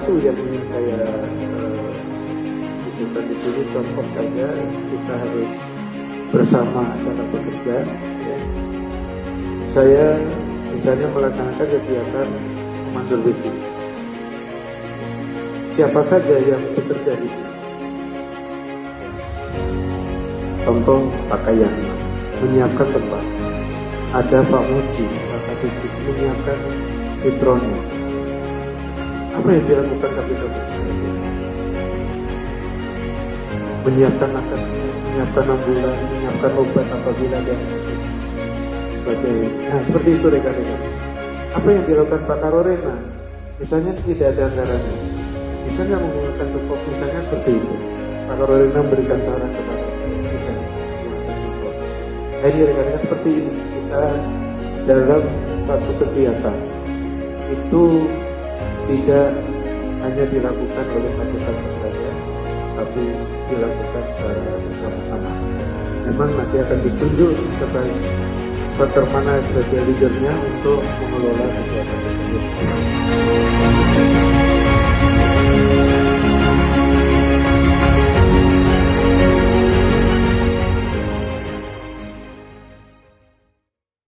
satu yang ingin saya disebutkan di sini, contoh saja kita harus bersama dalam bekerja. Ya. Saya misalnya melaksanakan kegiatan komando basic. Siapa saja yang bekerja di sini? Contoh pakaian, menyiapkan tempat. Ada Pak Muji, Pak Kadipik, menyiapkan fitronya. Apa yang dilakukan Kapiten Besi? Menyiapkan nakasnya, menyiapkan ambulan, menyiapkan obat apabila ada yang sakit. Nah, seperti itu rekan-rekan. Apa yang dilakukan Pak Karorena? Misalnya tidak ada anggarannya. Misalnya menggunakan tupok, misalnya seperti itu. Pak Karorena memberikan saran kepada saya, misalnya menggunakan tupok. Nah, ini rekan-rekan seperti ini. Kita dalam satu kegiatan itu tidak hanya dilakukan oleh satu-satu saja, tapi dilakukan secara bersama-sama. Memang nanti akan ditunjuk sebagai mana sebagai leadernya untuk mengelola kegiatan tersebut.